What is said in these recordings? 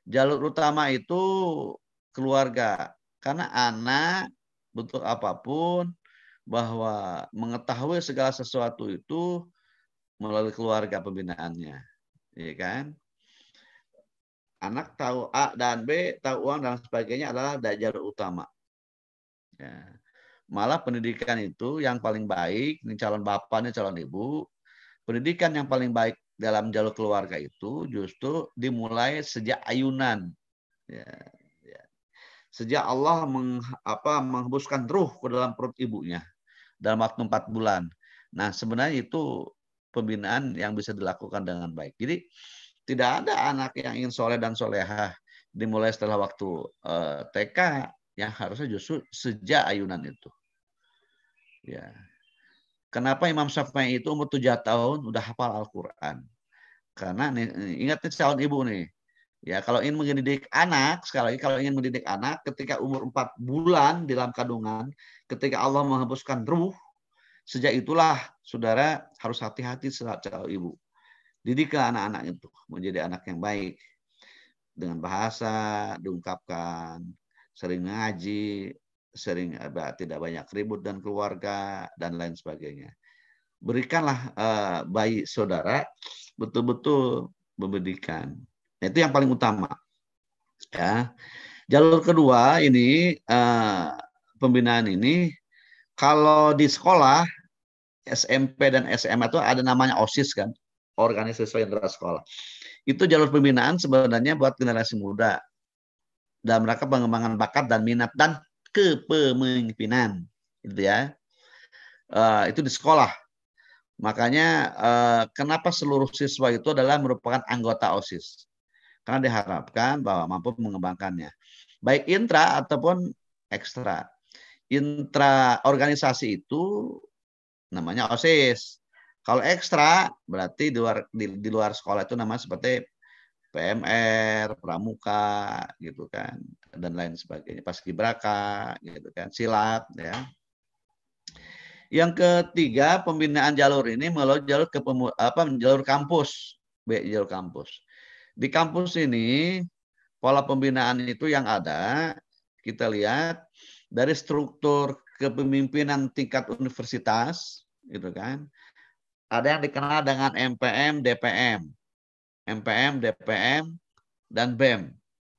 Jalur utama itu keluarga. Karena anak bentuk apapun bahwa mengetahui segala sesuatu itu melalui keluarga pembinaannya, ya kan? Anak tahu A dan B, tahu uang dan sebagainya adalah jalur utama. Ya. Malah pendidikan itu yang paling baik, ini calon bapak, ini calon ibu, pendidikan yang paling baik dalam jalur keluarga itu justru dimulai sejak ayunan. Ya, ya. Sejak Allah menghembuskan ruh ke dalam perut ibunya dalam waktu 4 bulan. Nah, sebenarnya itu pembinaan yang bisa dilakukan dengan baik. Jadi tidak ada anak yang ingin soleh dan solehah dimulai setelah waktu TK, yang harusnya justru sejak ayunan itu. Ya. Kenapa Imam Syafi'i itu umur 7 tahun udah hafal Al-Quran? Karena nih, ingat nih calon ibu nih. Ya, kalau ingin mendidik anak, sekali lagi kalau ingin mendidik anak ketika umur 4 bulan dalam kandungan, ketika Allah menghembuskan ruh, sejak itulah saudara harus hati-hati selalu calon ibu. Didiklah anak-anak itu menjadi anak yang baik. Dengan bahasa diungkapkan, sering ngaji, sering tidak banyak ribut dan keluarga, dan lain sebagainya. Berikanlah bayi saudara betul-betul pendidikan. Itu yang paling utama. Ya. Jalur kedua ini pembinaan ini kalau di sekolah SMP dan SMA itu ada namanya OSIS kan, organisasi siswa intra sekolah. Itu jalur pembinaan sebenarnya buat generasi muda dalam rangka pengembangan bakat dan minat dan kepemimpinan, gitu ya. Itu di sekolah. Makanya kenapa seluruh siswa itu adalah merupakan anggota OSIS. Karena diharapkan bahwa mampu mengembangkannya. Baik intra ataupun ekstra. Intra organisasi itu namanya OSIS. Kalau ekstra berarti di luar sekolah itu namanya seperti PMR, Pramuka, gitu kan, dan lain sebagainya, Paskibraka, gitu kan, silat, ya. Yang ketiga, pembinaan jalur ini melalui jalur jalur kampus, jalur kampus. Di kampus ini pola pembinaan itu yang ada, kita lihat dari struktur kepemimpinan tingkat universitas, gitu kan. Ada yang dikenal dengan MPM, DPM. MPM, DPM, dan BEM,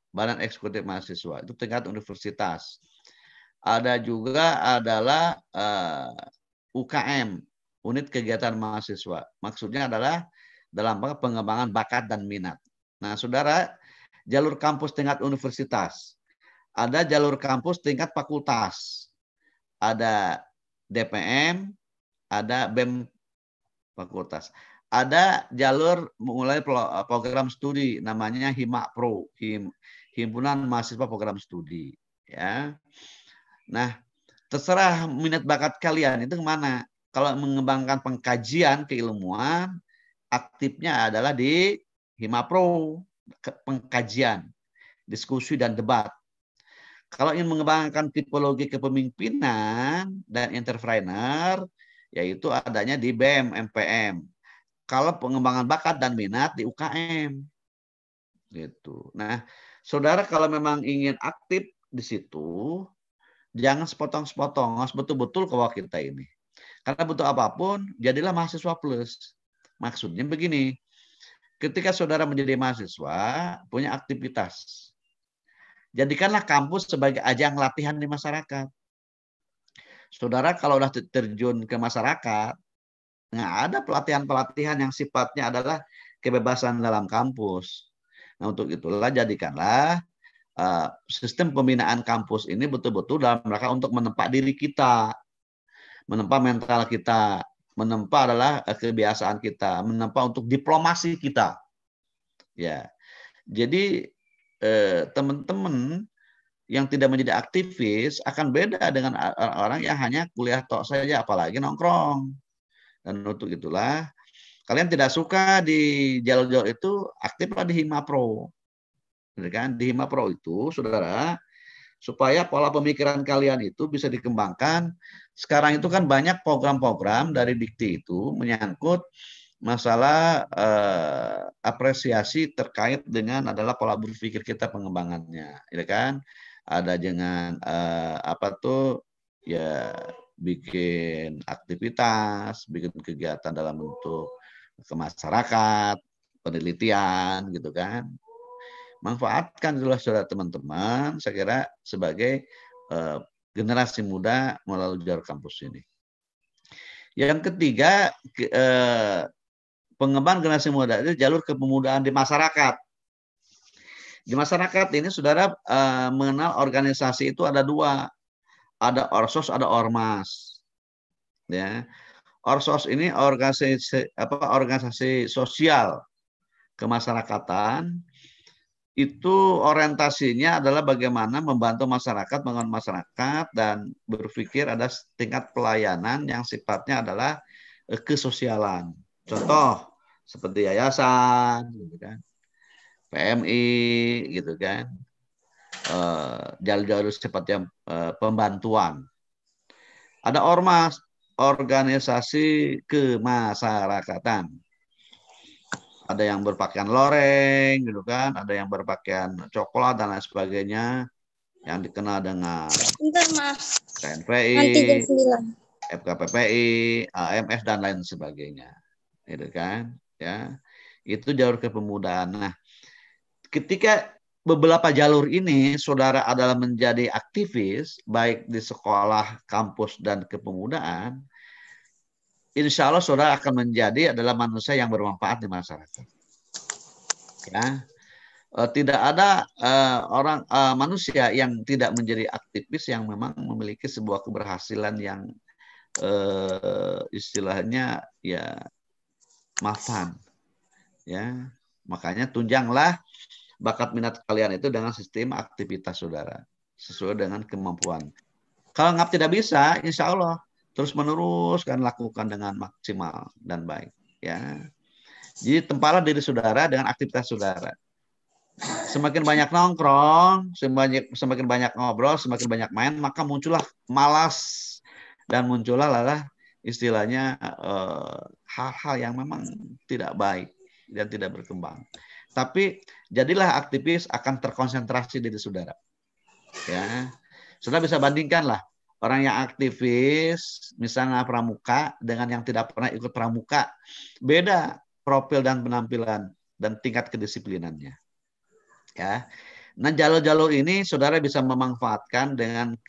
Badan Eksekutif Mahasiswa. Itu tingkat universitas. Ada juga adalah UKM, Unit Kegiatan Mahasiswa. Maksudnya adalah dalam pengembangan bakat dan minat. Nah, saudara, jalur kampus tingkat universitas. Ada jalur kampus tingkat fakultas. Ada DPM, ada BEM fakultas. Ada jalur mulai program studi namanya Hima Pro, Himpunan Mahasiswa Program Studi. Ya. Nah, terserah minat bakat kalian itu kemana. Kalau mengembangkan pengkajian keilmuan, aktifnya adalah di Hima Pro, pengkajian, diskusi dan debat. Kalau ingin mengembangkan tipologi kepemimpinan dan entrepreneur, yaitu adanya di BEM, MPM. Kalau pengembangan bakat dan minat di UKM. Gitu. Nah, saudara kalau memang ingin aktif di situ, jangan sepotong-sepotong, harus betul-betul kawal kita ini. Karena butuh apapun, jadilah mahasiswa plus. Maksudnya begini, ketika saudara menjadi mahasiswa, punya aktivitas. Jadikanlah kampus sebagai ajang latihan di masyarakat. Saudara kalau sudah terjun ke masyarakat, nggak ada pelatihan-pelatihan yang sifatnya adalah kebebasan dalam kampus. Nah, untuk itulah jadikanlah sistem pembinaan kampus ini betul-betul dalam rangka untuk menempa diri kita, menempa mental kita, menempa adalah kebiasaan kita, menempa untuk diplomasi kita. Ya, jadi teman-teman yang tidak menjadi aktivis akan beda dengan orang-orang yang hanya kuliah tok saja, apalagi nongkrong. Dan untuk itulah kalian tidak suka di jalur-jalur itu, aktiflah di Hima Pro. Kan? Di Hima Pro itu, saudara, supaya pola pemikiran kalian itu bisa dikembangkan. Sekarang itu kan banyak program-program dari Dikti itu menyangkut masalah apresiasi terkait dengan adalah pola berpikir kita pengembangannya, ya kan? Ada dengan apa tuh ya bikin aktivitas, bikin kegiatan dalam bentuk ke masyarakat, penelitian gitu kan. Manfaatkan itulah saudara teman-teman, saya kira sebagai generasi muda melalui jalur kampus ini. Yang ketiga, pengembangan generasi muda itu jalur kepemudaan di masyarakat. Di masyarakat ini saudara mengenal organisasi itu ada dua, ada orsos, ada ormas. Ya, orsos ini organisasi sosial kemasyarakatan. Itu orientasinya adalah bagaimana membantu masyarakat, membangun masyarakat, dan berpikir ada tingkat pelayanan yang sifatnya adalah kesosialan. Contoh seperti yayasan, gitu kan, PMI, gitu kan, jalur-jalur sifatnya pembantuan. Ada ormas, organisasi kemasyarakatan. Ada yang berpakaian loreng, gitu kan, ada yang berpakaian coklat dan lain sebagainya, yang dikenal dengan KNPI, FKPPI, AMF dan lain sebagainya, gitu kan, ya. Itu jalur kepemudaan. Nah, ketika beberapa jalur ini saudara adalah menjadi aktivis baik di sekolah, kampus dan kepemudaan, insya Allah saudara akan menjadi adalah manusia yang bermanfaat di masyarakat. Ya, tidak ada manusia yang tidak menjadi aktivis yang memang memiliki sebuah keberhasilan yang istilahnya ya mapan. Ya, makanya tunjanglah bakat minat kalian itu dengan sistem aktivitas saudara sesuai dengan kemampuan. Kalau nggak tidak bisa, insya Allah terus menerus kan lakukan dengan maksimal dan baik. Ya, jadi tempalah diri saudara dengan aktivitas saudara. Semakin banyak nongkrong, semakin banyak ngobrol, semakin banyak main, maka muncullah malas dan muncullah istilahnya hal-hal yang memang tidak baik dan tidak berkembang. Tapi jadilah aktivis akan terkonsentrasi diri saudara. Ya, saudara bisa bandingkanlah orang yang aktivis, misalnya pramuka, dengan yang tidak pernah ikut pramuka, beda profil dan penampilan dan tingkat kedisiplinannya. Ya, nah jalur-jalur ini saudara bisa memanfaatkan dengan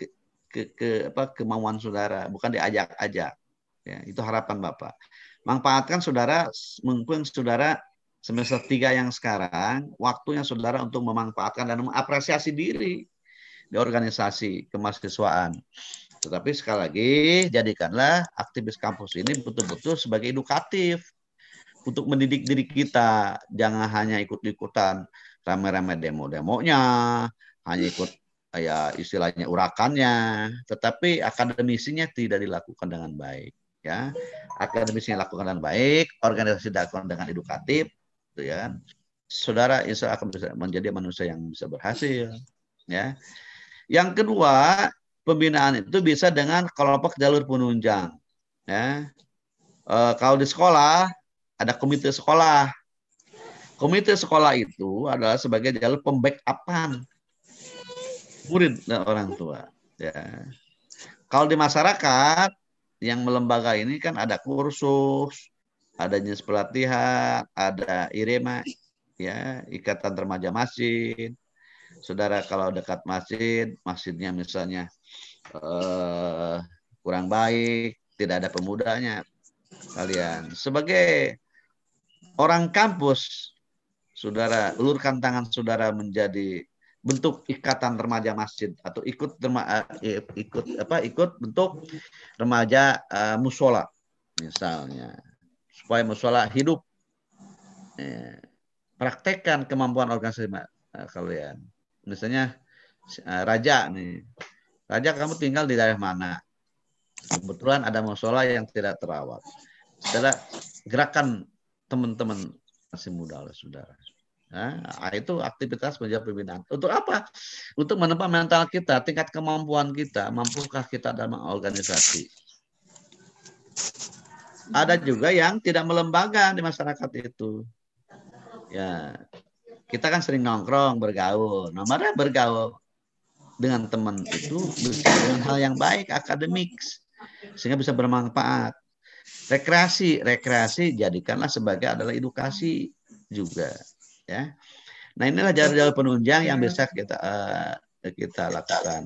kemauan saudara, bukan diajak-ajak. Ya, itu harapan Bapak. Manfaatkan saudara, mumpung saudara semester 3 yang sekarang, waktunya saudara untuk memanfaatkan dan mengapresiasi diri di organisasi kemahasiswaan. Tetapi sekali lagi, jadikanlah aktivis kampus ini betul-betul sebagai edukatif untuk mendidik diri kita. Jangan hanya ikut-ikutan rame-rame demo-demonya, hanya ikut ya istilahnya urakannya, tetapi akademisinya tidak dilakukan dengan baik. Ya, akademisinya dilakukan dengan baik, organisasi dilakukan dengan edukatif, gitu ya. Saudara insya Allah akan bisa menjadi manusia yang bisa berhasil. Ya. Yang kedua, pembinaan itu bisa dengan kelompok jalur penunjang. Ya. Kalau di sekolah ada komite sekolah. Komite sekolah itu adalah sebagai jalur pembackupan murid dan orang tua. Ya. Kalau di masyarakat yang melembaga ini kan ada kursus, ada jenis pelatihan, ada IREMA, ya Ikatan Remaja Masjid. Saudara kalau dekat masjid, masjidnya misalnya kurang baik, tidak ada pemudanya, kalian sebagai orang kampus, saudara ulurkan tangan saudara menjadi bentuk ikatan remaja masjid atau ikut bentuk remaja musola misalnya, supaya musola hidup. Praktekkan kemampuan organisasi kalian. Misalnya Raja nih, Raja kamu tinggal di daerah mana? Kebetulan ada musola yang tidak terawat. Saudara gerakan teman-teman masih muda oleh saudara. Nah, itu aktivitas menjadi pembinaan. Untuk apa? Untuk menempa mental kita, tingkat kemampuan kita, mampukah kita dalam organisasi. ada juga yang tidak melembaga di masyarakat itu. Ya, kita kan sering nongkrong, bergaul. Nah, maka bergaul dengan teman itu bisa dengan hal yang baik, akademik, sehingga bisa bermanfaat. Rekreasi jadikanlah sebagai adalah edukasi juga, ya. Nah, inilah jalur-jalur penunjang yang bisa kita lakukan.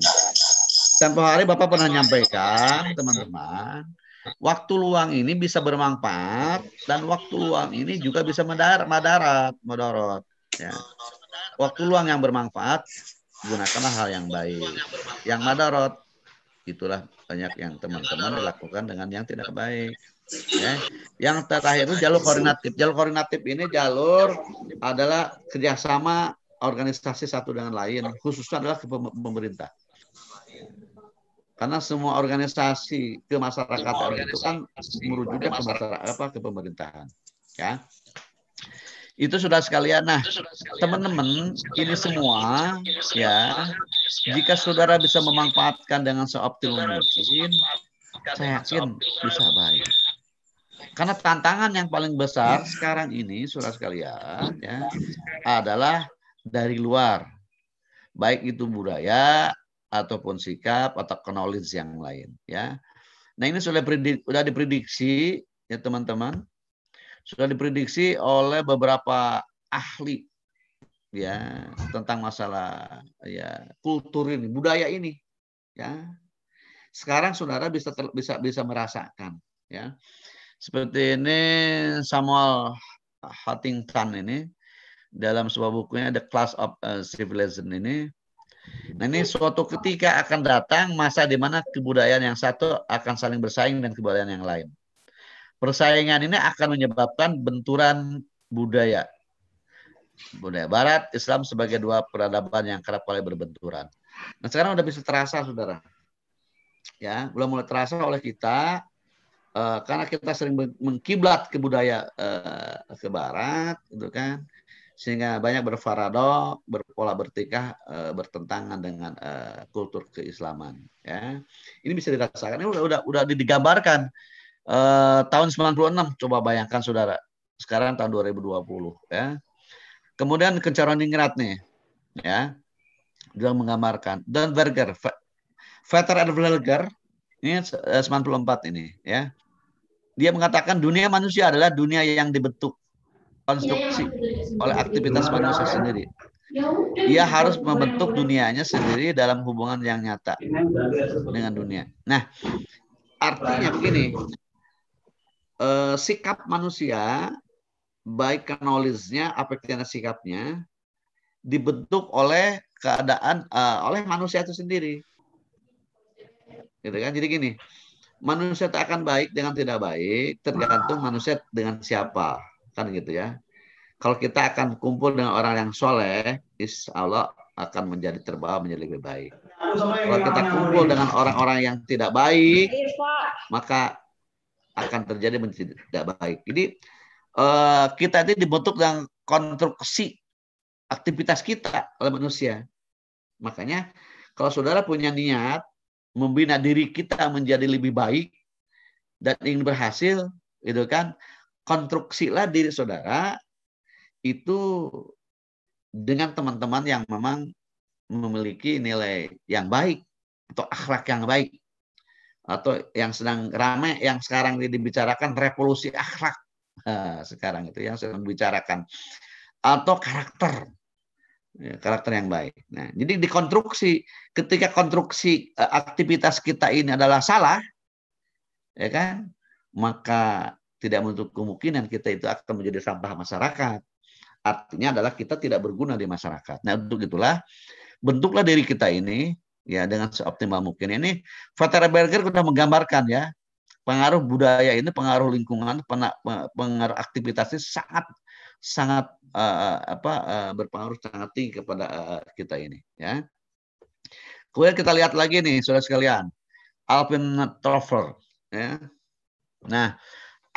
Tempoh hari Bapak pernah nyampaikan, teman-teman, waktu luang ini bisa bermanfaat dan waktu luang ini juga bisa mudarat. Ya. Waktu luang yang bermanfaat, gunakanlah hal yang baik. Yang mudarat, itulah banyak yang teman-teman dilakukan dengan yang tidak baik. Ya. Yang terakhir itu jalur koordinatif. Jalur koordinatif ini jalur adalah kerjasama organisasi satu dengan lain, khususnya adalah ke pemerintah. Karena semua organisasi kemasyarakatan itu kan merujuknya ke masyarakat, ke pemerintahan. Ya. Itu sudah sekalian. Nah, teman-teman, ini semua ya, jika saudara bisa memanfaatkan dengan seoptimal mungkin, saya yakin bisa baik. Karena tantangan yang paling besar sekarang ini, saudara sekalian, ya, adalah dari luar. Baik itu budaya ataupun sikap atau knowledge yang lain, ya. Nah, ini sudah diprediksi ya teman-teman. Sudah diprediksi oleh beberapa ahli ya tentang masalah ya kultur ini, budaya ini, ya. Sekarang saudara bisa merasakan, ya. Seperti ini Samuel Huntington ini dalam sebuah bukunya The Clash of Civilization ini. Nah, ini suatu ketika akan datang masa di mana kebudayaan yang satu akan saling bersaing dengan kebudayaan yang lain. Persaingan ini akan menyebabkan benturan budaya. Budaya Barat, Islam sebagai dua peradaban yang kerap kali berbenturan. Nah, sekarang udah bisa terasa, saudara. Ya, belum mulai terasa oleh kita karena kita sering mengkiblat ke budaya ke Barat, gitu kan, sehingga banyak berfaradok, berpola bertikah, bertentangan dengan kultur keislaman. Ya, ini bisa dirasakan. Ini udah digambarkan tahun 96. Coba bayangkan, saudara. Sekarang tahun 2020. Ya. Kemudian Kencaroningrat nih, ya, dia menggambarkan Don Berger, Vetter Berger, ini 94 ini, ya. Dia mengatakan dunia manusia adalah dunia yang dibentuk konstruksi oleh aktivitas manusia sendiri. Ia harus membentuk dunianya sendiri dalam hubungan yang nyata dengan dunia. Nah, artinya begini, sikap manusia, baik knowledge-nya, afektivitas sikapnya, dibentuk oleh keadaan, oleh manusia itu sendiri. Gitu kan? Jadi gini, manusia tak akan baik dengan tidak baik, tergantung manusia dengan siapa. Kan gitu ya. Kalau kita akan kumpul dengan orang yang soleh, insya Allah akan menjadi terbawa menjadi lebih baik. Kalau kita kumpul dengan orang-orang yang tidak baik, maka akan terjadi menjadi tidak baik. Jadi kita ini dibentuk dengan konstruksi aktivitas kita oleh manusia. Makanya kalau saudara punya niat membina diri kita menjadi lebih baik dan ingin berhasil, gitu kan, konstruksilah diri saudara itu dengan teman-teman yang memang memiliki nilai yang baik atau akhlak yang baik, atau yang sedang ramai yang sekarang dibicarakan revolusi akhlak. Nah, sekarang itu yang sedang dibicarakan, atau karakter yang baik. Nah, jadi dikonstruksi, ketika konstruksi aktivitas kita ini adalah salah, ya kan, maka tidak menutup kemungkinan kita itu akan menjadi sampah masyarakat. Artinya adalah kita tidak berguna di masyarakat. Nah, untuk itulah bentuklah diri kita ini ya dengan seoptimal mungkin. Ini Vetter Berger sudah menggambarkan ya pengaruh budaya ini, pengaruh lingkungan, pengaruh aktivitasnya sangat berpengaruh sangat tinggi kepada kita ini. Ya. Kemudian kita lihat lagi nih, saudara sekalian, Alvin Toffler. Ya. Nah,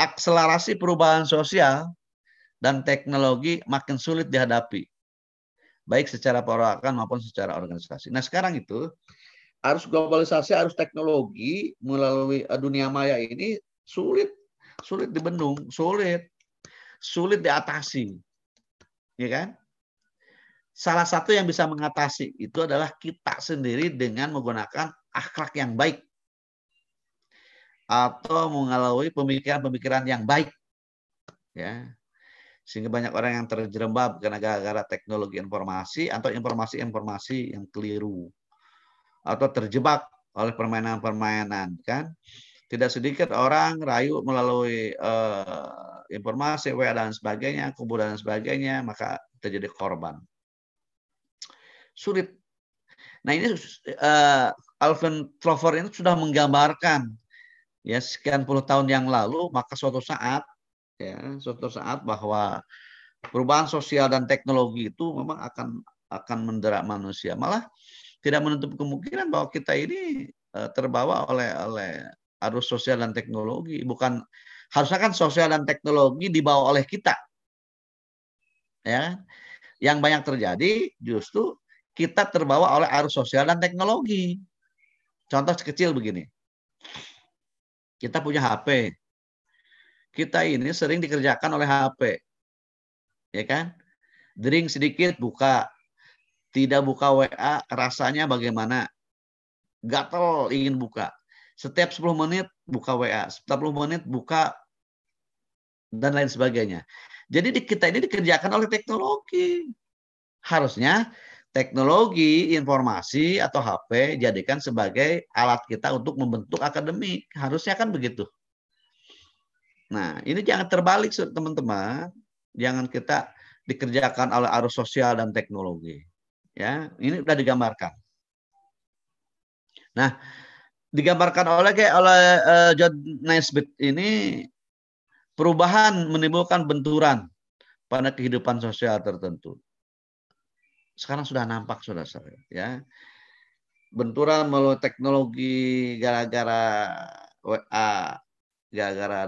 akselerasi perubahan sosial dan teknologi makin sulit dihadapi, baik secara perorangan maupun secara organisasi. Nah, sekarang itu arus globalisasi, arus teknologi melalui dunia maya ini sulit sulit dibendung, sulit diatasi, ya kan? Salah satu yang bisa mengatasi itu adalah kita sendiri dengan menggunakan akhlak yang baik atau mengalami pemikiran-pemikiran yang baik, ya. Sehingga banyak orang yang terjerembab karena gara-gara teknologi informasi atau informasi-informasi yang keliru atau terjebak oleh permainan-permainan, kan. Tidak sedikit orang rayu melalui informasi WA dan sebagainya, kubu dan sebagainya, maka terjadi korban. Sulit. Nah, ini Alvin Toffler ini sudah menggambarkan ya sekian puluh tahun yang lalu, maka suatu saat bahwa perubahan sosial dan teknologi itu memang akan mendera manusia. Malah tidak menutup kemungkinan bahwa kita ini terbawa oleh arus sosial dan teknologi. Bukan, harusnya kan sosial dan teknologi dibawa oleh kita. Ya. Yang banyak terjadi justru kita terbawa oleh arus sosial dan teknologi. Contoh kecil begini. Kita punya HP. Kita ini sering dikerjakan oleh HP. Ya kan? Dering sedikit buka. Tidak buka WA, rasanya bagaimana? Gatel ingin buka. Setiap 10 menit buka WA, setiap 10 menit buka, dan lain sebagainya. Jadi kita ini dikerjakan oleh teknologi. Harusnya teknologi informasi atau HP jadikan sebagai alat kita untuk membentuk akademik. Harusnya kan begitu. Nah, ini jangan terbalik teman-teman. Jangan kita dikerjakan oleh arus sosial dan teknologi. Ya, ini sudah digambarkan. Nah, digambarkan oleh John Naisbitt ini, perubahan menimbulkan benturan pada kehidupan sosial tertentu. Sekarang sudah nampak, saudara-saudara, ya. Benturan melalui teknologi gara-gara WA, gara-gara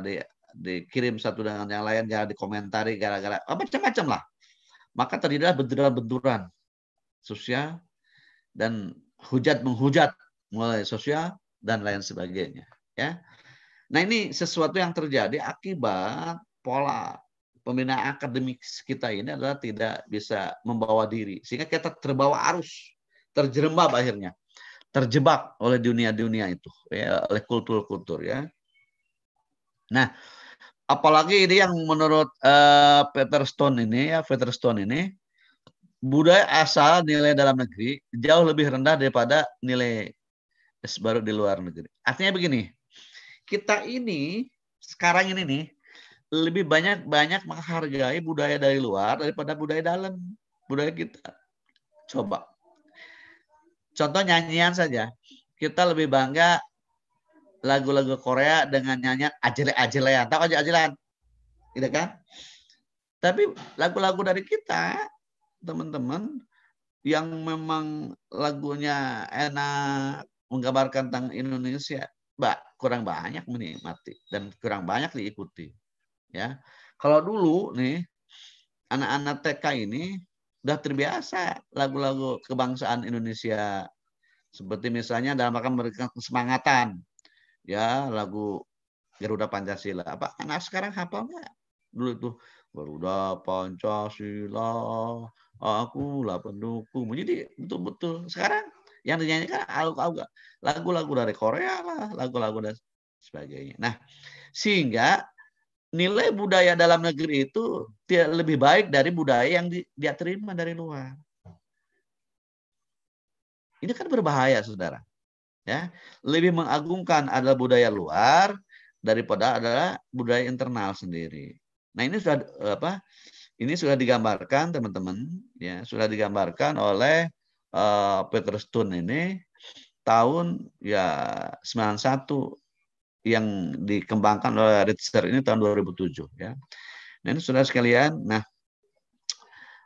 dikirim satu dengan yang lain, gara dikomentari, gara-gara macam-macam lah. Maka terjadilah benturan-benturan sosial dan hujat-menghujat mulai sosial dan lain sebagainya, ya. Nah, ini sesuatu yang terjadi akibat pola pembinaan akademik kita ini adalah tidak bisa membawa diri. Sehingga kita terbawa arus, terjerembab akhirnya. Terjebak oleh dunia-dunia itu, ya, oleh kultur-kultur, ya. Nah, apalagi ini yang menurut Peter Stone ini, budaya asal nilai dalam negeri jauh lebih rendah daripada nilai baru di luar negeri. Artinya begini, kita ini sekarang ini nih lebih banyak menghargai budaya dari luar daripada budaya dalam budaya kita. Coba. Contoh nyanyian saja. Kita lebih bangga lagu-lagu Korea dengan nyanyian ajele-ajelean. Tahu ajele-ajelean? Gitu kan? Tapi lagu-lagu dari kita, teman-teman, yang memang lagunya enak, menggambarkan tentang Indonesia, kurang banyak menikmati dan kurang banyak diikuti. Ya, kalau dulu nih anak-anak TK ini udah terbiasa lagu-lagu kebangsaan Indonesia, seperti misalnya dalam rangka memberikan kesemangatan, ya, lagu Garuda Pancasila. Apa anak sekarang hafal nggak? Dulu itu Garuda Pancasila, akulah pendukung. Jadi betul-betul sekarang yang dinyanyikan lagu-lagu dari Korea lah, lagu-lagu dan sebagainya. Nah, sehingga nilai budaya dalam negeri itu tidak lebih baik dari budaya yang dia terima dari luar. Ini kan berbahaya, saudara. Ya, lebih mengagungkan adalah budaya luar daripada adalah budaya internal sendiri. Nah, ini sudah Ini sudah digambarkan, teman-teman, ya, sudah digambarkan oleh Peter Stone ini tahun 91, yang dikembangkan oleh Richter ini tahun 2007, ya. Nah, ini saudara sekalian,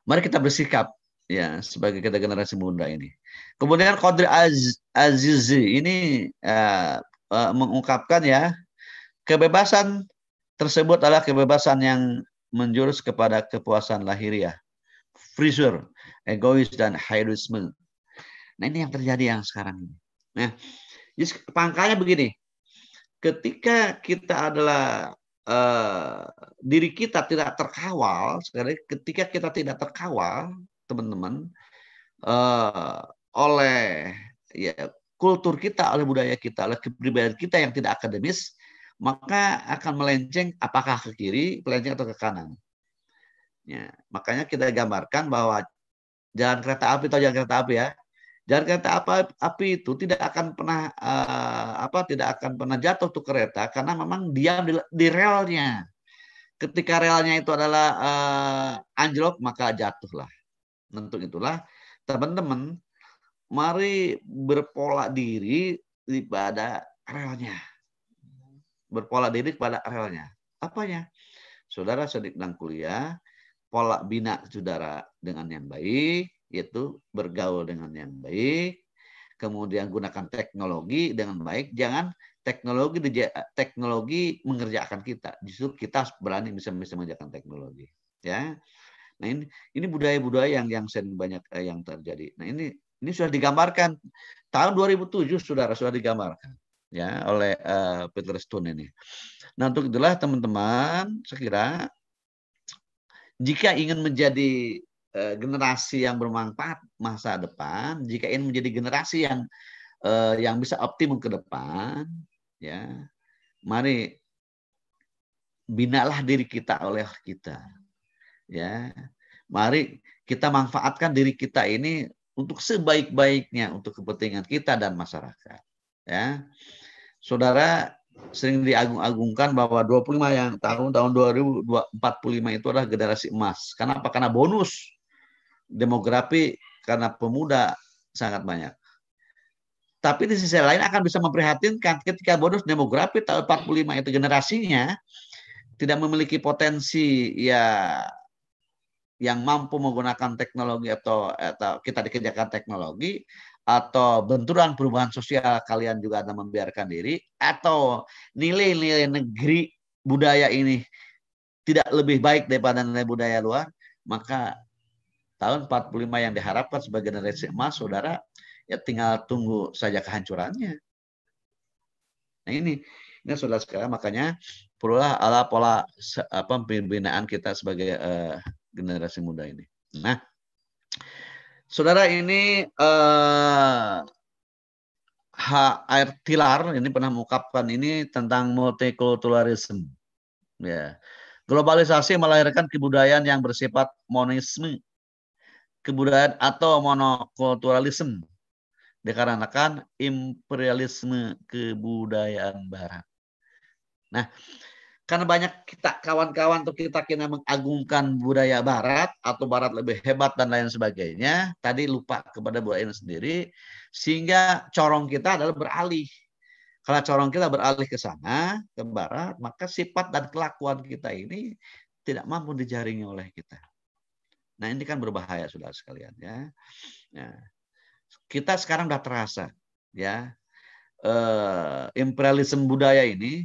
mari kita bersikap, ya, sebagai kita generasi muda ini. Kemudian Qadri Azizi ini mengungkapkan, ya, kebebasan tersebut adalah kebebasan yang menjurus kepada kepuasan lahiriah, freezer, egois, dan hedonisme. Nah, ini yang terjadi yang sekarang ini. Nah, pangkalnya begini. Ketika kita adalah eh, diri kita tidak terkawal, sekali ketika kita tidak terkawal, teman-teman, eh, oleh ya kultur kita, oleh budaya kita, oleh kepribadian kita yang tidak akademis, maka akan melenceng apakah ke kiri, melenceng atau ke kanan. Ya, makanya kita gambarkan bahwa jalan kereta api atau jalan kereta api ya, jalan kereta api itu tidak akan pernah tidak akan pernah jatuh tuh kereta karena memang diam di relnya. Ketika relnya itu adalah anjlok maka jatuhlah. Untuk itulah teman-teman mari berpola diri pada relnya. Berpola diri pada relnya. Apanya? Saudara sedang kuliah, pola bina saudara dengan yang baik, yaitu bergaul dengan yang baik, kemudian gunakan teknologi dengan baik, jangan teknologi mengerjakan kita, justru kita berani bisa mengerjakan teknologi, ya. Nah ini budaya-budaya yang sering banyak yang terjadi. Nah ini sudah digambarkan tahun 2007 saudara sudah digambarkan ya oleh Peter Stone ini. Nah untuk itulah teman-teman, saya kira jika ingin menjadi generasi yang bermanfaat masa depan, jika ingin menjadi generasi yang bisa optimum ke depan, ya, mari binalah diri kita oleh kita, ya. Mari kita manfaatkan diri kita ini untuk sebaik-baiknya untuk kepentingan kita dan masyarakat, ya. Saudara sering diagung-agungkan bahwa 25 yang tahun 2045 itu adalah generasi emas. Kenapa? Karena bonus demografi karena pemuda sangat banyak. Tapi di sisi lain akan bisa memprihatinkan ketika bonus demografi tahun 45 itu generasinya tidak memiliki potensi ya yang mampu menggunakan teknologi atau kita dikerjakan teknologi atau benturan perubahan sosial kalian juga ada membiarkan diri atau nilai-nilai negeri budaya ini tidak lebih baik daripada nilai budaya luar, maka tahun 45 yang diharapkan sebagai generasi emas, saudara, ya tinggal tunggu saja kehancurannya. Nah ini saudara sekalian, makanya perlulah ala pola pembinaan kita sebagai generasi muda ini. Nah, saudara ini Air Tilar ini pernah mengungkapkan ini tentang multikulturalisme. Ya. Globalisasi melahirkan kebudayaan yang bersifat monisme, kebudayaan atau monokulturalisme, dikarenakan imperialisme kebudayaan Barat. Nah, karena banyak kita kawan-kawan atau kita mengagungkan budaya Barat atau Barat lebih hebat dan lain sebagainya, tadi lupa kepada budaya sendiri, sehingga corong kita adalah beralih. Kalau corong kita beralih ke sana, ke Barat, maka sifat dan kelakuan kita ini tidak mampu dijaringi oleh kita. Nah ini kan berbahaya saudara sekalian ya. Nah, kita sekarang sudah terasa ya imperialisme budaya ini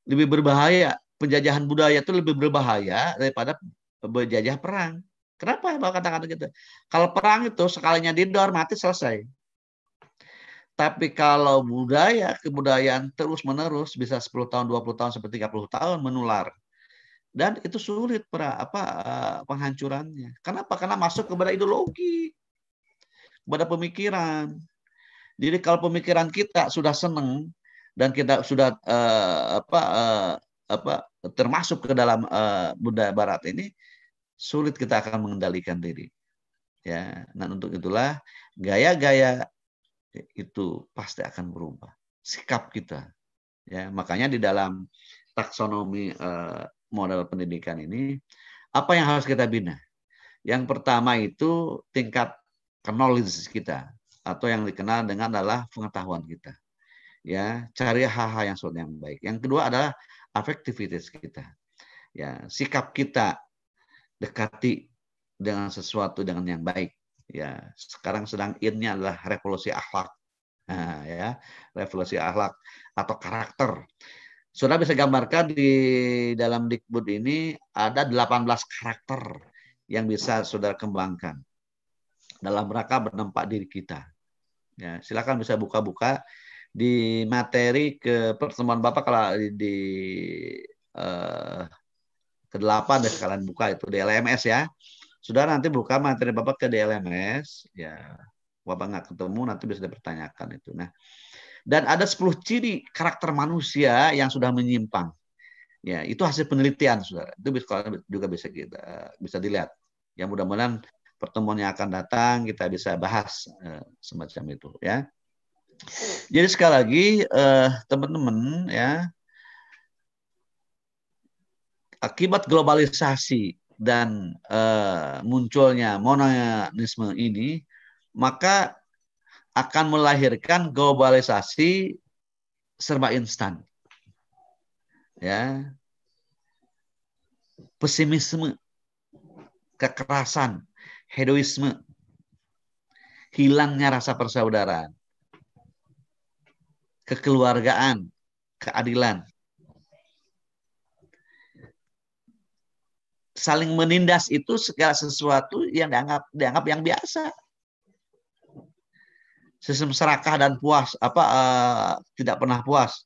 lebih berbahaya, penjajahan budaya itu lebih berbahaya daripada penjajah perang. Kenapa Bapak katakan gitu? Kalau perang itu sekalinya didor mati selesai. Tapi kalau kebudayaan terus-menerus bisa 10 tahun, 20 tahun, sampai 30 tahun menular. Dan itu sulit penghancurannya. Kenapa? Karena masuk kepada ideologi, kepada pemikiran. Jadi kalau pemikiran kita sudah senang dan kita sudah termasuk ke dalam budaya Barat ini, sulit kita akan mengendalikan diri. Ya, nah untuk itulah gaya-gaya itu pasti akan berubah. Sikap kita, ya makanya di dalam taksonomi model pendidikan ini, apa yang harus kita bina? Yang pertama itu tingkat knowledge kita atau yang dikenal dengan adalah pengetahuan kita. Ya, cari hal-hal yang baik. Yang kedua adalah afektivitas kita. Ya, sikap kita dekati dengan sesuatu dengan yang baik. Ya, sekarang sedang innya adalah revolusi akhlak. Nah, ya, revolusi akhlak atau karakter. Saudara bisa gambarkan di dalam Dikbud ini ada 18 karakter yang bisa saudara kembangkan dalam rangka menempa diri kita. Ya, silakan bisa buka-buka di materi ke pertemuan Bapak kalau di ke-8 deh sekalian buka itu di LMS ya. Saudara nanti buka materi Bapak ke di LMS, ya Bapak nggak ketemu nanti bisa dipertanyakan itu. Nah, dan ada 10 ciri karakter manusia yang sudah menyimpang. Ya, itu hasil penelitian, Saudara. Itu juga bisa kita bisa dilihat. Ya mudah-mudahan pertemuan yang akan datang kita bisa bahas semacam itu ya. Jadi sekali lagi teman-teman ya, akibat globalisasi dan munculnya mononisme ini, maka akan melahirkan globalisasi serba instan. Ya. Pesimisme, kekerasan, hedoisme, hilangnya rasa persaudaraan, kekeluargaan, keadilan, saling menindas itu segala sesuatu yang dianggap yang biasa. Sistem serakah dan puas tidak pernah puas.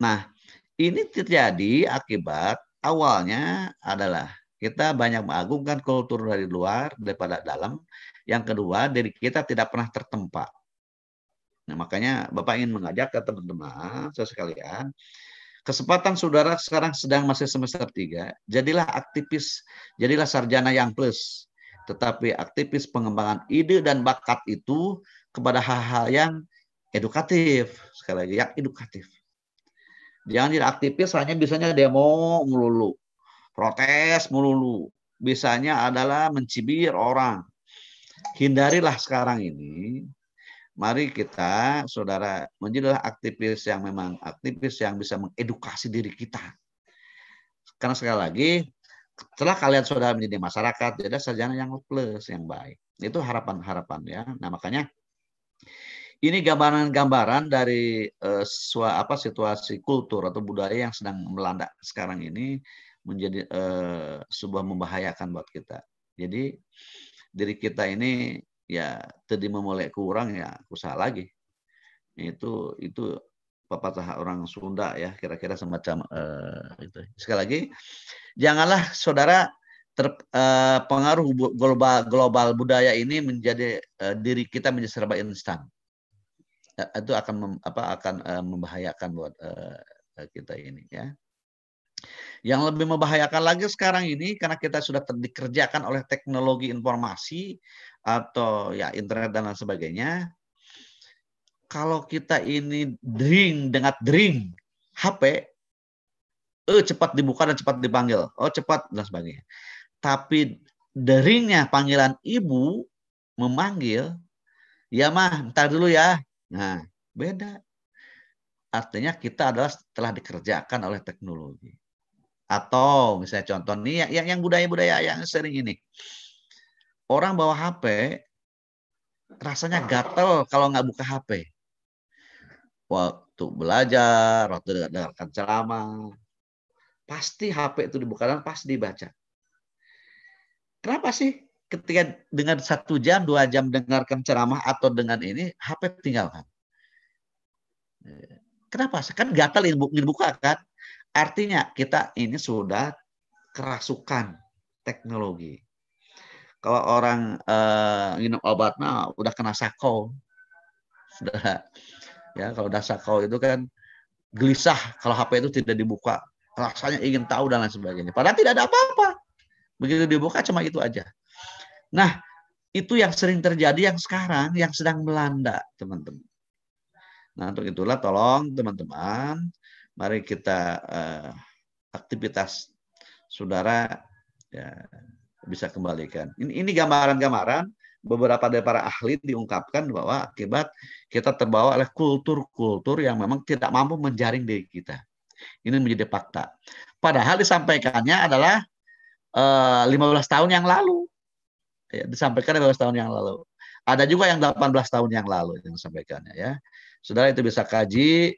Nah, ini terjadi akibat awalnya adalah kita banyak mengagungkan kultur dari luar daripada dalam. Yang kedua, diri kita tidak pernah tertempa. Nah, makanya Bapak ingin mengajak ke teman-teman sekalian, kesempatan saudara sekarang masih semester 3, jadilah aktivis, jadilah sarjana yang plus. Tetapi aktivis pengembangan ide dan bakat itu kepada hal-hal yang edukatif. Sekali lagi, yang edukatif. Jangan jadi aktivis hanya bisanya demo melulu, protes melulu. Bisanya adalah mencibir orang. Hindarilah sekarang ini. Mari kita, saudara, menjadilah aktivis yang memang aktivis yang bisa mengedukasi diri kita. Karena sekali lagi, setelah kalian sudah menjadi masyarakat, jadi sarjana yang plus, yang baik. Itu harapan-harapan ya. Nah makanya ini gambaran-gambaran dari situasi kultur atau budaya yang sedang melanda sekarang ini menjadi sebuah membahayakan buat kita. Jadi diri kita ini ya tadi memulai kurang ya usaha lagi. Itu pepatah orang Sunda ya kira-kira semacam itu. Sekali lagi janganlah saudara terpengaruh global budaya ini menjadi diri kita menjadi serba instan. Itu akan membahayakan buat kita ini ya. Yang lebih membahayakan lagi sekarang ini karena kita sudah dikerjakan oleh teknologi informasi atau ya internet dan lain sebagainya. Kalau kita ini dengar HP, cepat dibuka dan cepat dipanggil, cepat dan sebagainya. Tapi deringnya panggilan ibu memanggil, ya mah, ntar dulu ya. Nah, beda. Artinya kita adalah telah dikerjakan oleh teknologi. Atau misalnya contoh nih yang budaya-budaya yang sering ini. Orang bawa HP rasanya gatel kalau nggak buka HP. Waktu belajar, waktu dengarkan ceramah, pasti HP itu dibuka dan pasti dibaca. Kenapa sih ketika dengan 1 jam, 2 jam dengarkan ceramah atau dengan ini, HP tinggalkan? Kenapa? Kan gatal ingin dibuka kan? Artinya kita ini sudah kerasukan teknologi. Kalau orang minum obatnya udah kena sakau. Sudah ya, kalau udah sakau itu kan gelisah kalau HP itu tidak dibuka. Rasanya ingin tahu dan lain sebagainya. Padahal tidak ada apa-apa. Begitu dibuka cuma itu aja. Nah, itu yang sering terjadi yang sekarang yang sedang melanda, teman-teman. Nah, untuk itulah tolong teman-teman, mari kita aktivitas saudara ya, bisa kembalikan. Ini gambaran-gambaran beberapa dari para ahli diungkapkan bahwa akibat kita terbawa oleh kultur-kultur yang memang tidak mampu menjaring diri kita. Ini menjadi fakta. Padahal disampaikannya adalah 15 tahun yang lalu. Ya, disampaikan 15 tahun yang lalu. Ada juga yang 18 tahun yang lalu yang disampaikannya ya. Saudara itu bisa kaji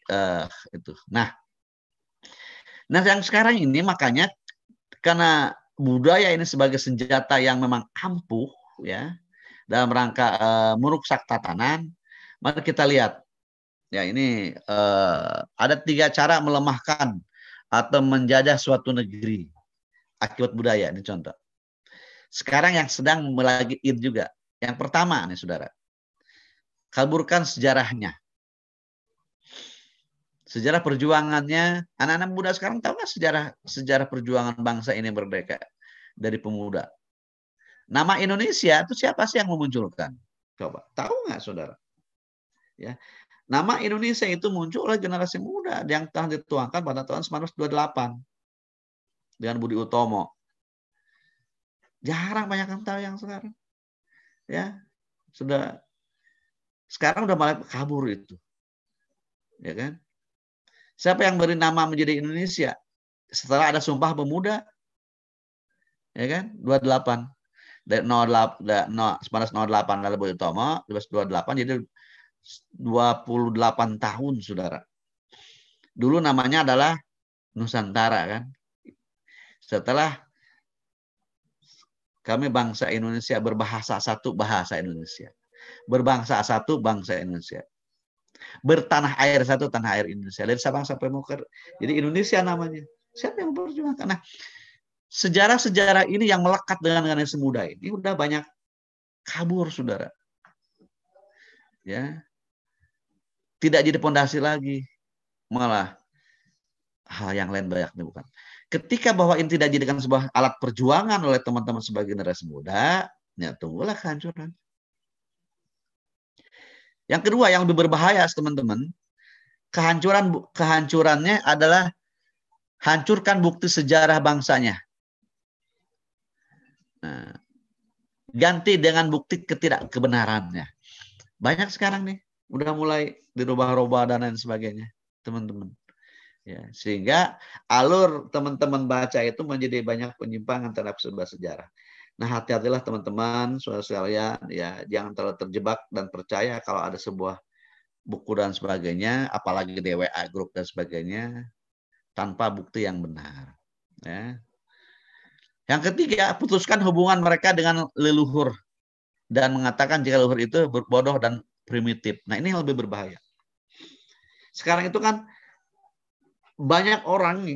itu. Nah, yang sekarang ini makanya karena budaya ini sebagai senjata yang memang ampuh ya dalam rangka merusak tatanan, mari kita lihat Ya ini ada 3 cara melemahkan atau menjajah suatu negeri akibat budaya. Ini contoh. Sekarang yang sedang lagi in juga. Yang pertama nih saudara, kaburkan sejarahnya. Sejarah perjuangannya, anak-anak muda sekarang tahu nggak sejarah perjuangan bangsa ini merdeka dari pemuda? Nama Indonesia itu siapa sih yang memunculkan? Coba, tahu nggak saudara? Ya, nama Indonesia itu muncul oleh generasi muda yang telah dituangkan pada tahun 1928 dengan Budi Utomo. Jarang banyak yang tahu yang sekarang. Ya, sekarang udah mulai kabur itu. Ya kan? Siapa yang beri nama menjadi Indonesia? Setelah ada Sumpah Pemuda, ya kan? 28. Dari 1908 lalu Budi Utomo, 1928 jadi 28 tahun, saudara. Dulu namanya adalah Nusantara kan. Setelah kami bangsa Indonesia berbahasa satu bahasa Indonesia. Berbangsa satu bangsa Indonesia. Bertanah air satu tanah air Indonesia. Dari Sabang sampai Merauke. Jadi Indonesia namanya. Siapa yang memperjuangkan? Nah, sejarah-sejarah ini yang melekat dengan generasi muda ini udah banyak kabur, saudara. Ya. Tidak jadi pondasi lagi. Malah hal yang lain banyak nih bukan. Ketika bahwa ini tidak dijadikan sebuah alat perjuangan oleh teman-teman sebagai generasi muda, ya tunggulah kehancuran. Yang kedua yang lebih berbahaya teman-teman, kehancurannya adalah hancurkan bukti sejarah bangsanya. Nah, ganti dengan bukti ketidakkebenarannya. Banyak sekarang nih, udah mulai dirubah-rubah dan lain sebagainya, teman-teman. Ya, sehingga alur teman-teman baca itu menjadi banyak penyimpangan terhadap sebuah sejarah. Nah, hati-hatilah teman-teman, saudara sekalian, ya jangan terlalu terjebak dan percaya kalau ada sebuah buku dan sebagainya, apalagi di WA grup dan sebagainya, tanpa bukti yang benar. Ya. Yang ketiga, putuskan hubungan mereka dengan leluhur dan mengatakan jika leluhur itu bodoh dan primitif. Nah, ini yang lebih berbahaya. Sekarang itu kan banyak orang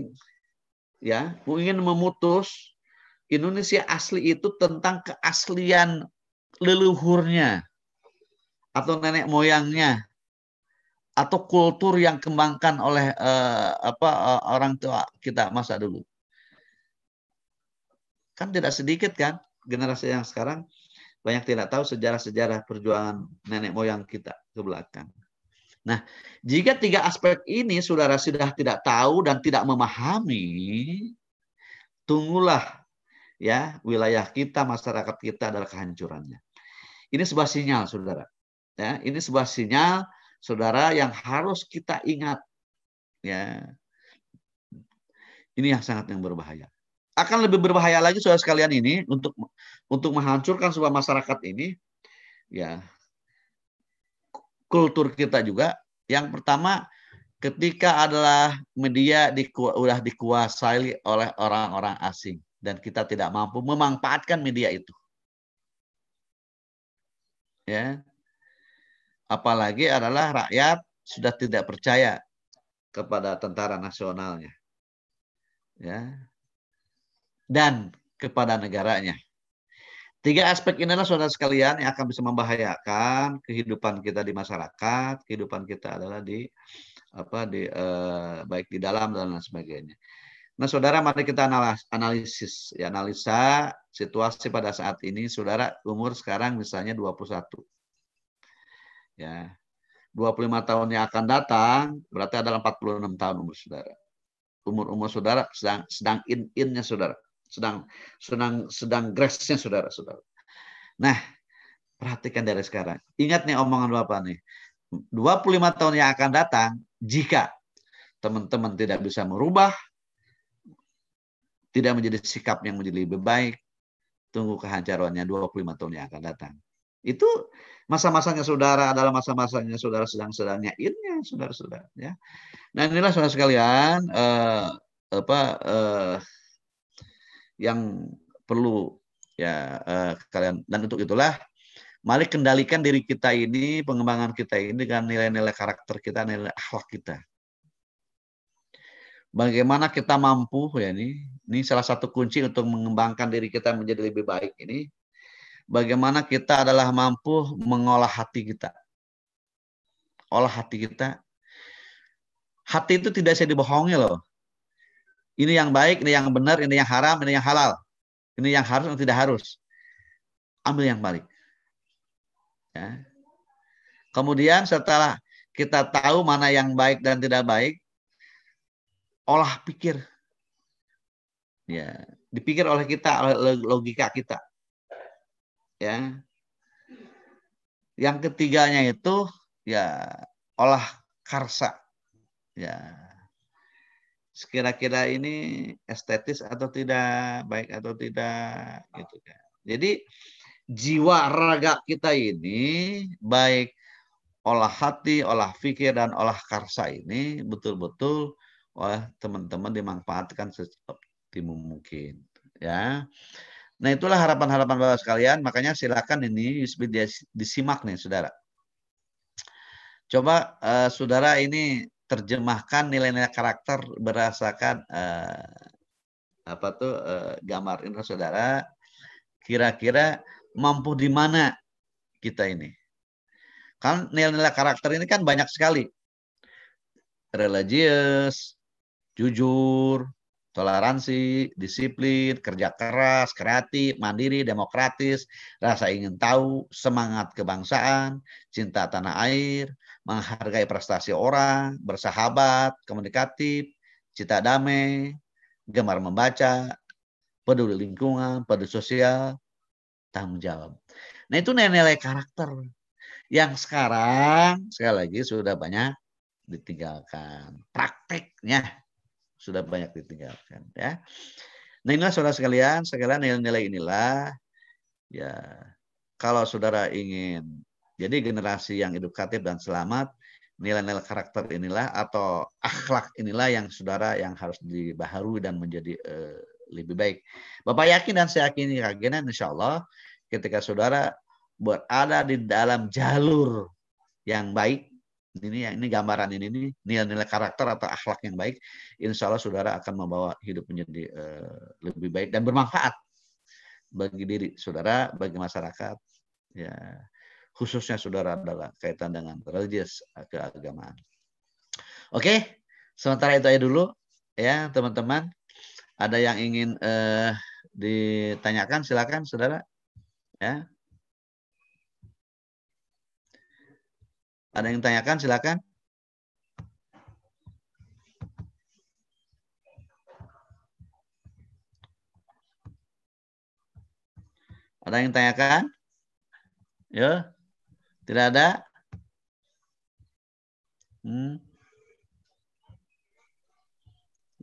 ya ingin memutus Indonesia asli itu tentang keaslian leluhurnya atau nenek moyangnya atau kultur yang kembangkan oleh orang tua kita masa dulu. Kan tidak sedikit kan generasi yang sekarang banyak tidak tahu sejarah-sejarah perjuangan nenek moyang kita ke belakang. Nah, jika 3 aspek ini saudara sudah tidak tahu dan tidak memahami, tunggulah ya wilayah kita, masyarakat kita adalah kehancurannya. Ini sebuah sinyal, saudara. Ya, ini sebuah sinyal, saudara, yang harus kita ingat. Ya, ini yang sangat yang berbahaya. Akan lebih berbahaya lagi, saudara sekalian ini untuk menghancurkan sebuah masyarakat ini, ya kultur kita juga. Yang pertama, ketika adalah media sudah dikuasai oleh orang-orang asing dan kita tidak mampu memanfaatkan media itu. Ya. Apalagi adalah rakyat sudah tidak percaya kepada tentara nasionalnya. Ya. Dan kepada negaranya. 3 aspek inilah saudara sekalian yang akan bisa membahayakan kehidupan kita di masyarakat, kehidupan kita adalah baik di dalam dan lain sebagainya. Nah, saudara, mari kita analisa situasi pada saat ini. Saudara umur sekarang misalnya 21. Ya. 25 tahun yang akan datang berarti adalah 46 tahun umur saudara. Umur saudara sedang in-innya saudara. Sedang grace-nya saudara. Nah, perhatikan dari sekarang. Ingat nih omongan Bapak nih. 25 tahun yang akan datang, jika teman-teman tidak bisa merubah, tidak menjadi sikap yang menjadi lebih baik, tunggu kehancurannya 25 tahun yang akan datang. Itu masa-masanya saudara adalah masa-masanya saudara sedang-sedangnya innya saudara-saudara. Ya. Nah, inilah saudara sekalian yang perlu ya kalian, dan untuk itulah Mari kendalikan diri kita ini, pengembangan kita ini dengan nilai-nilai karakter kita, nilai akhlak kita. Bagaimana kita mampu ya ini salah satu kunci untuk mengembangkan diri kita menjadi lebih baik ini. Bagaimana kita adalah mampu mengolah hati kita. Olah hati kita. Hati itu tidak bisa dibohongi loh. Ini yang baik, ini yang benar, ini yang haram, ini yang halal. Ini yang harus dan tidak harus. Ambil yang baik. Ya. Kemudian setelah kita tahu mana yang baik dan tidak baik, olah pikir. Ya, dipikir oleh kita, oleh logika kita. Ya. Yang ketiganya itu ya olah karsa. Ya. Sekira-kira ini estetis atau tidak, baik atau tidak gitu kan. Jadi jiwa raga kita ini baik olah hati, olah pikir dan olah karsa ini betul-betul oleh teman-teman dimanfaatkan seoptimum mungkin ya. Nah, itulah harapan-harapan Bapak sekalian, makanya silakan ini disimak nih Saudara. Coba Saudara ini terjemahkan nilai-nilai karakter berdasarkan gambar ini Saudara. Kira-kira mampu di mana kita ini? Kan nilai-nilai karakter ini kan banyak sekali. Religius, jujur, toleransi, disiplin, kerja keras, kreatif, mandiri, demokratis, rasa ingin tahu, semangat kebangsaan, cinta tanah air, menghargai prestasi orang, bersahabat, komunikatif, cita damai, gemar membaca, peduli lingkungan, peduli sosial, tanggung jawab. Nah, itu nilai-nilai karakter yang sekarang sekali lagi sudah banyak ditinggalkan. Prakteknya sudah banyak ditinggalkan ya. Nah, inilah saudara sekalian nilai-nilai inilah ya kalau saudara ingin jadi generasi yang edukatif dan selamat, nilai-nilai karakter inilah atau akhlak inilah yang saudara yang harus dibaharui dan menjadi lebih baik. Bapak yakin dan saya yakin insya Allah ketika saudara berada di dalam jalur yang baik, ini gambaran ini nilai-nilai karakter atau akhlak yang baik, insya Allah saudara akan membawa hidup menjadi lebih baik dan bermanfaat bagi diri saudara, bagi masyarakat, ya khususnya saudara adalah kaitan dengan religius keagamaan. Oke, sementara itu aja dulu ya teman-teman. Ada yang ingin ditanyakan silakan saudara ya. Ada yang tanyakan silakan. Ada yang tanyakan? Ya, tidak ada.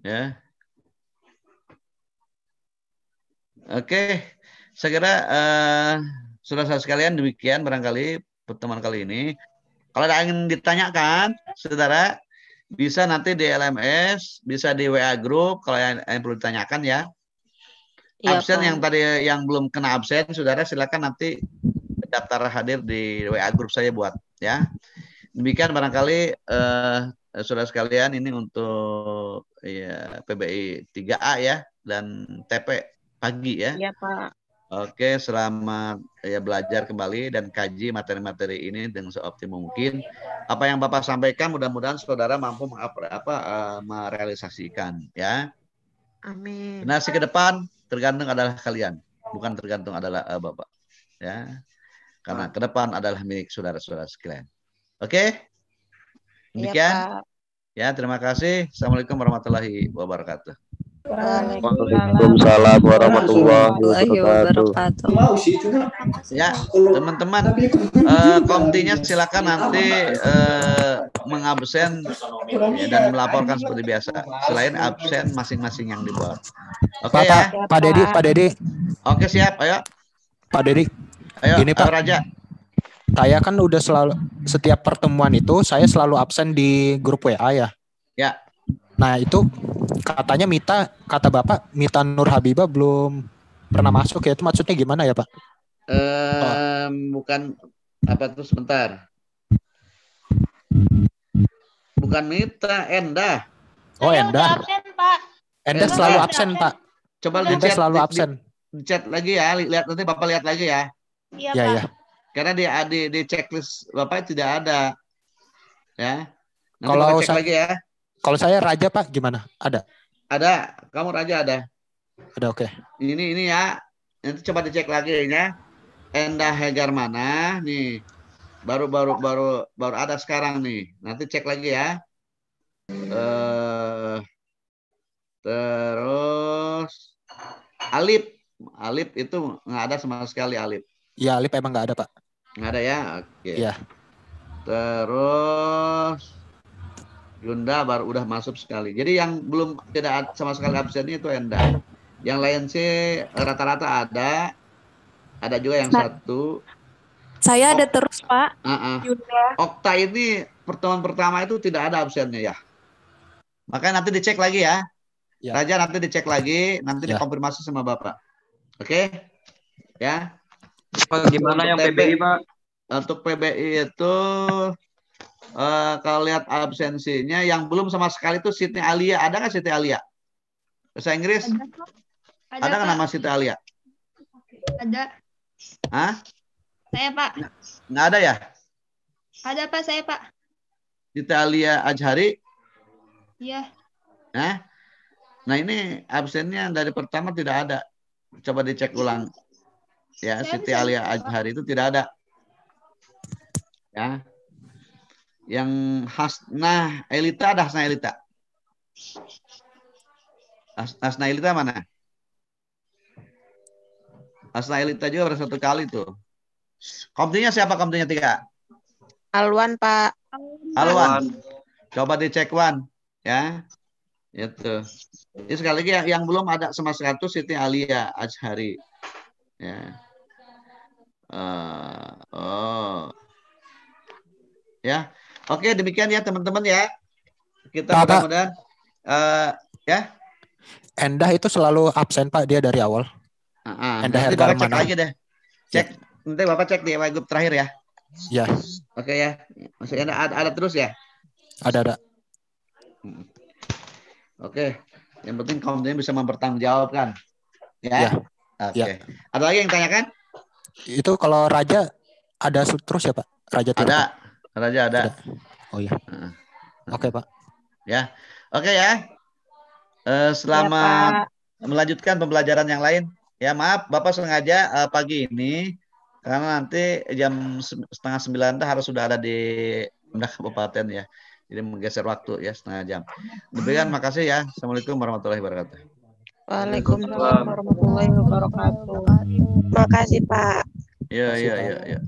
Ya. Oke, saya kira saudara-saudara sekalian demikian barangkali pertemuan kali ini. Kalau ada yang ditanyakan, saudara bisa nanti di LMS, bisa di WA Group kalau yang perlu ditanyakan ya. Absen yang tadi yang belum kena absen, saudara silakan nanti daftar hadir di WA Group saya buat ya. Demikian barangkali saudara sekalian ini untuk ya, PBI 3A ya dan TP pagi ya. Iya Pak. Oke, selamat ya belajar kembali dan kaji materi-materi ini dengan seoptimum mungkin. Apa yang Bapak sampaikan mudah-mudahan saudara mampu merealisasikan ya. Amin. Generasi ke depan tergantung adalah kalian, bukan tergantung adalah Bapak ya. Karena ke depan adalah milik saudara-saudara sekalian. Oke? Demikian. Ya, terima kasih. Assalamualaikum warahmatullahi wabarakatuh. Waalaikumsalam warahmatullahi wabarakatuh. Ya, teman-teman, komtinya silakan nanti mengabsen ya, dan melaporkan seperti biasa. Selain absen masing-masing yang dibuat. Oke ya. Pak Dedi. Oke, siap. Ayo. Pak Dedi. Ayo, ini Pak Raja. Saya kan udah selalu setiap pertemuan itu saya selalu absen di grup WA ya. Ya. Nah itu katanya kata Bapak Mita Nur Habibah belum pernah masuk ya, itu maksudnya gimana ya Pak? bukan apa tuh sebentar. Bukan Mita, Endah. Oh, Saya udah Endah. absen, Pak. Endah Endah. selalu absen, Pak. Coba Udah. di Endah chat, selalu absen. di chat lagi ya, lihat nanti Bapak lihat lagi ya. Iya, Ya, Pak. ya. Karena di checklist Bapak tidak ada. Ya. Nanti Kalau Bapak cek lagi ya. Kalau saya Raja, Pak, gimana? Ada? Ada, kamu Raja ada. Ada, oke. Ini ya. Nanti coba dicek lagi ya. Endah Hegar mana nih? Baru ada sekarang nih. Nanti cek lagi ya. Terus Alip itu nggak ada sama sekali Alip. Ya, Alip emang nggak ada, Pak. Nggak ada ya. Oke. Iya. Terus Yunda baru udah masuk sekali. Jadi yang belum tidak sama sekali absennya itu Endah. Yang lain sih rata-rata ada. Ada juga yang satu. Saya ada terus, Pak. Yunda. Okta ini pertemuan pertama itu tidak ada absennya ya. Makanya nanti dicek lagi ya. Ya. Raja nanti dicek lagi, nanti Ya. dikonfirmasi sama Bapak. Oke? Ya. Pak, gimana yang PBI, Pak? Untuk PBI itu kalau lihat absensinya yang belum sama sekali itu Siti Alia. Ada nggak Siti Alia? Bahasa Inggris? Ada nggak nama Siti Alia? Ada. Hah? Saya, Pak. Nggak ada ya? Ada, Pak. Saya, Pak. Siti Alia Ajhari? Iya. Nah ini absennya dari pertama tidak ada. Coba dicek ulang. Ya, Saya Siti bisa Alia lihat, Pak. Ajhari itu tidak ada. Ya. Yang Hasnah Elita ada Hasnah Elita. Hasnah Elita mana? Hasnah Elita juga baru satu kali tuh. Komtinya siapa komtinya 3? Alwan, Pak. Alwan. Coba dicek Wan. Ya. Itu. Ini sekali lagi yang belum ada sama 100 Siti Alia Ajhari. Ya. Ya. Oke, demikian ya teman-teman ya. Kita Pak. mudah-mudahan ya. Endah itu selalu absen, Pak, dia dari awal. Endah Nanti Hergar Bapak cek mana? lagi deh. Cek. Nanti Bapak cek di WhatsApp terakhir ya. Ya, Oke ya. Masih ada terus ya? ada. Oke. Yang penting komponen bisa mempertanggungjawabkan. Ya. Ya. Oke. Ya. Ada lagi yang tanyakan? Itu kalau Raja ada terus ya, Pak? Raja tidak, Ada. Pak? Raja ada. Oh iya. Oke, Pak. Ya. Oke ya. Selamat melanjutkan pembelajaran yang lain. Ya, maaf Bapak sengaja pagi ini karena nanti jam 8:30 harus sudah ada di Pemda Kabupaten ya. Jadi menggeser waktu ya setengah jam. Demikian, makasih ya. Assalamualaikum warahmatullahi wabarakatuh. Waalaikumsalam warahmatullahi wabarakatuh. Makasih, Pak. Iya.